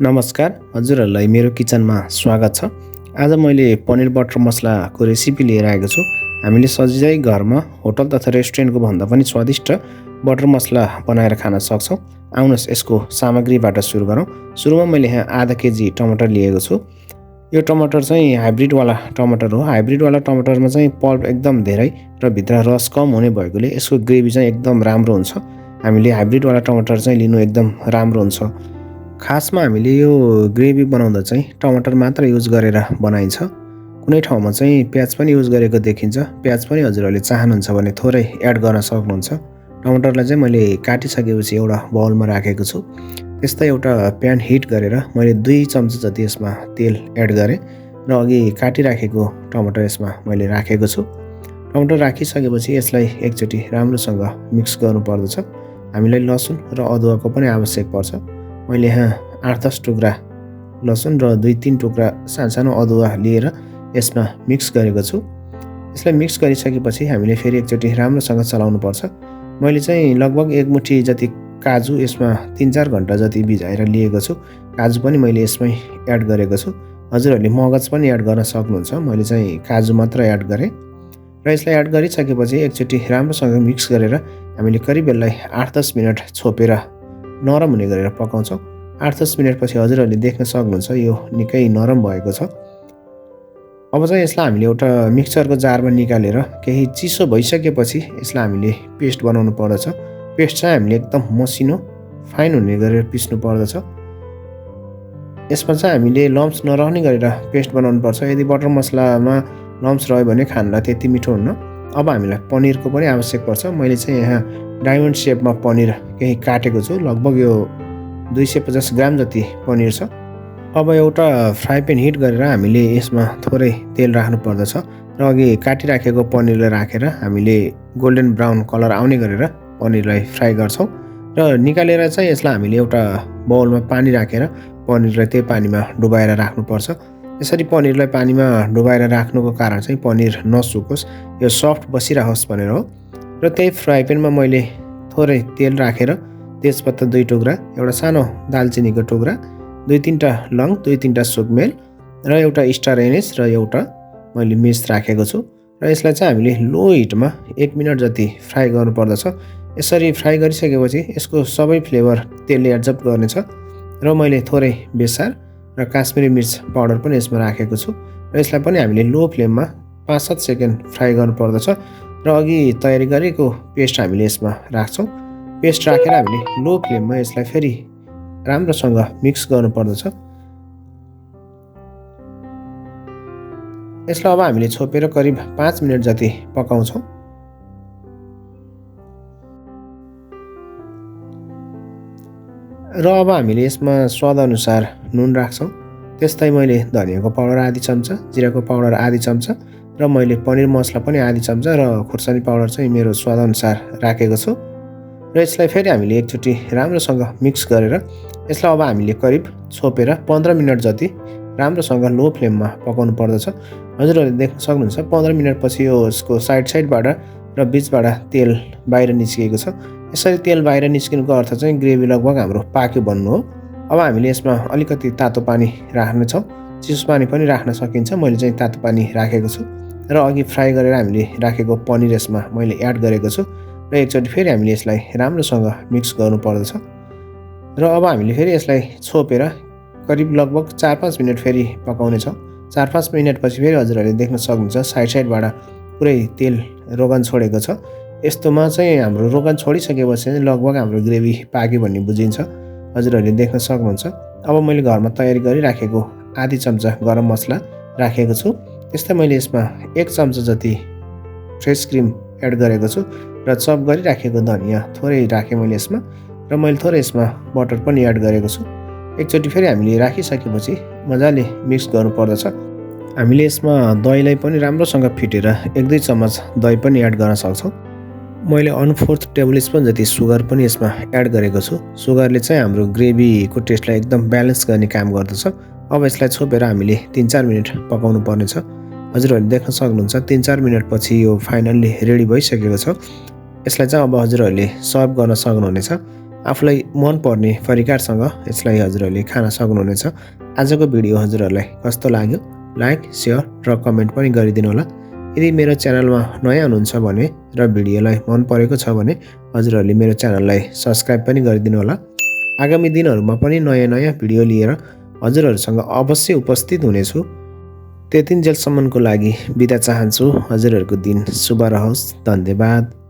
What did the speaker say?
नमस्कार, हजुरहरूलाई मेरो किचनमा स्वागत छ। आज मैले पनिर बटर मसलाको रेसिपी लिएर आएको छु। हामीले सजिलै घरमा होटल तथा रेस्टुरेन्टको भन्दा पनि स्वादिष्ट बटर मसला बनाएर खान सक्छौँ। आउनुहोस् यसको सामग्रीबाट सुरु गरौँ। सुरुमा मैले यहाँ आधा केजी टमाटर लिएको छु। यो टमाटर चाहिँ हाइब्रिडवाला टमाटर हो। हाइब्रिडवाला टमाटरमा चाहिँ पल्प एकदम धेरै र भित्र रस कम हुने भएकोले यसको ग्रेभी चाहिँ एकदम राम्रो हुन्छ। हामीले हाइब्रिडवाला टमाटर चाहिँ लिनु एकदम राम्रो हुन्छ। खासमा हामीले यो ग्रेभी बनाउँदा चाहिँ टमाटर मात्र युज गरेर बनाइन्छ। कुनै ठाउँमा चाहिँ प्याज पनि युज गरेको देखिन्छ। प्याज पनि हजुरहरूले चाहनुहुन्छ भने थोरै एड गर्न सक्नुहुन्छ। टमाटरलाई चाहिँ मैले काटिसकेपछि एउटा बाउलमा राखेको छु। त्यस्तै एउटा प्यान हिट गरेर मैले 2 चम्चा जति यसमा तेल एड गरेँ र अघि काटिराखेको टमाटर यसमा मैले राखेको छु। टमाटर राखिसकेपछि यसलाई एकचोटि राम्रोसँग मिक्स गर्नुपर्दछ। हामीलाई लसुन र अदुवाको पनि आवश्यक पर्छ। मैले यहाँ 8-10 टुक्रा लसुन र 2-3 टुक्रा सानो अदुवा लिएर यसमा मिक्स गरेको छु। यसलाई मिक्स गरिसकेपछि हामीले फेरि एकचोटि राम्रोसँग चलाउनु पर्छ। मैले चाहिँ लगभग 1 मुठी जति काजु यसमा 3-4 घन्टा जति भिजाएर लिएको छु। काजु पनि मैले यसमै एड गरेको छु। हजुरहरूले मगज पनि एड गर्न सक्नुहुन्छ। मैले चाहिँ काजु मात्र एड गरेँ र यसलाई एड गरिसकेपछि एकचोटि राम्रोसँग मिक्स गरेर हामीले करिब यसलाई 8-10 मिनट छोपेर नरम हुने गरेर पकाउँछौँ। 8-10 मिनटपछि हजुरहरूले देख्न सक्नुहुन्छ यो निकै नरम भएको छ। अब चाहिँ यसलाई हामीले एउटा मिक्सरको जारमा निकालेर केही चिसो भइसकेपछि यसलाई हामीले पेस्ट बनाउनु पर्दछ। पेस्ट चाहिँ हामीले एकदम मसिनो फाइन हुने गरेर पिस्नु पर्दछ। यसमा चाहिँ हामीले लम्स नरहने गरेर पेस्ट बनाउनु पर्छ। यदि बटर मसलामा लम्स रह्यो भने खानलाई त्यति मिठो हुन्न। अब हामीलाई पनिरको पनि आवश्यक पर्छ। मैले चाहिँ यहाँ डायमन्ड सेपमा पनिर केही काटेको छु। लगभग यो 250 ग्राम जति पनिर छ। अब एउटा फ्राई प्यान हिट गरेर हामीले यसमा थोरै तेल राख्नु पर्दछ र अघि काटिराखेको पनिरलाई राखेर हामीले गोल्डन ब्राउन कलर आउने गरेर पनिरलाई फ्राई गर्छौँ र निकालेर चाहिँ यसलाई हामीले एउटा बाउलमा पानी राखेर पनिरलाई त्यही पानीमा डुबाएर राख्नुपर्छ। यसरी पनिरलाई पानीमा डुबाएर राख्नुको कारण चाहिँ पनिर नसुकोस्, यो सफ्ट बसिरहोस् भनेर हो। र त्यही फ्राई प्यानमा मैले थोरै तेल राखेर तेजपत्ता 2 टुक्रा, एउटा सानो दालचिनीको टुक्रा, 2-3टा लङ, 2-3टा सुकमेल र एउटा स्टार एनिस र एउटा मैले मेस राखेको छु। र यसलाई चाहिँ हामीले लो हिटमा 1 मिनट जति फ्राई गर्नुपर्दछ। यसरी फ्राई गरिसकेपछि यसको सबै फ्लेभर तेलले एब्जर्ब गर्नेछ र मैले थोरै बेसार र काश्मिरी मिर्च पाउडर पनि यसमा राखेको छु र यसलाई पनि हामीले लो फ्लेममा 5-7 सेकेन्ड फ्राई गर्नुपर्दछ र अघि तयारी गरेको पेस्ट हामीले यसमा राख्छौँ। पेस्ट राखेर हामीले लो फ्लेममा यसलाई फेरि राम्रोसँग मिक्स गर्नुपर्दछ। यसलाई अब हामीले छोपेर करिब 5 मिनट जति पकाउँछौँ। र अब हामीले यसमा स्वादअनुसार नुन राख्छौँ। त्यस्तै मैले धनियाको पाउडर आधी चम्चा, जिराको पाउडर आधी चम्चा र मैले पनिर मसला पनि आधी चम्चा र खुर्सानी पाउडर चाहिँ मेरो स्वादअनुसार राखेको छु। र यसलाई फेरि हामीले एकचोटि राम्रोसँग मिक्स गरेर यसलाई अब हामीले करिब छोपेर 15 मिनट जति राम्रोसँग लो फ्लेममा पकाउनु पर्दछ। हजुरहरूले देख्न सक्नुहुन्छ 15 मिनटपछि यसको साइडबाट र बिचबाट तेल बाहिर निस्किएको छ। यसरी तेल बाहिर निस्किनुको अर्थ चाहिँ ग्रेभी लगभग हाम्रो पाक्यो भन्नु हो। अब हामीले यसमा अलिकति तातो पानी राख्नेछौँ। चिसो पानी पनि राख्न सकिन्छ। मैले चाहिँ तातो पानी राखेको छु र अघि फ्राई गरेर हामीले राखेको पनिर यसमा मैले एड गरेको छु र एकचोटि फेरि हामीले यसलाई राम्रोसँग मिक्स गर्नुपर्दछ। र अब हामीले फेरि यसलाई छोपेर करिब लगभग 4-5 मिनट फेरि पकाउनेछौँ। 4-5 मिनटपछि फेरि हजुरहरूले देख्न सक्नुहुन्छ साइडबाट पुरै तेल रोगन छोडेको छ। यस्तोमा चाहिँ हाम्रो रोगन छोडिसकेपछि चाहिँ लगभग हाम्रो ग्रेभी पाक्यो भन्ने बुझिन्छ। हजुरहरूले देख्न सक्नुहुन्छ। अब मैले घरमा तयारी गरिराखेको आधी चम्चा गरम मसला राखेको छु। त्यस्तै मैले यसमा 1 चम्चा जति फ्रेस क्रिम एड गरेको छु र चप गरिराखेको धनिया थोरै राखेँ मैले यसमा र मैले थोरै यसमा बटर पनि एड गरेको छु। एकचोटि फेरि हामीले राखिसकेपछि मजाले मिक्स गर्नुपर्दछ। हामीले यसमा दहीलाई पनि राम्रोसँग फिटेर 1-2 चम्मच दही पनि एड गर्न सक्छौँ। मैले 1/4 टेबल स्पुन जति सुगर पनि यसमा एड गरेको छु। सुगरले चाहिँ हाम्रो ग्रेभीको टेस्टलाई एकदम ब्यालेन्स गर्ने काम गर्दछ। अब यसलाई छोपेर हामीले 3-4 मिनट पकाउनु पर्नेछ। हजुरहरूले देख्न सक्नुहुन्छ 3-4 मिनटपछि यो फाइनल्ली रेडी भइसकेको छ। यसलाई चाहिँ अब हजुरहरूले सर्भ गर्न सक्नुहुनेछ। आफूलाई मनपर्ने परिकारसँग यसलाई हजुरहरूले खान सक्नुहुनेछ। आजको भिडियो हजुरहरूलाई कस्तो लाग्यो लाइक, सेयर र कमेन्ट पनि गरिदिनु होला। यदि मेरो च्यानलमा नयाँ हुनुहुन्छ भने र भिडियोलाई मन परेको छ भने हजुरहरूले मेरो च्यानललाई सब्स्क्राइब पनि गरिदिनु होला। आगामी दिनहरूमा पनि नयाँ भिडियो लिएर हजुरहरूसँग अवश्य उपस्थित हुनेछु। त्यतिन्जेलसम्मको लागि बिदा चाहन्छु। हजुरहरूको दिन शुभ रहोस्। धन्यवाद।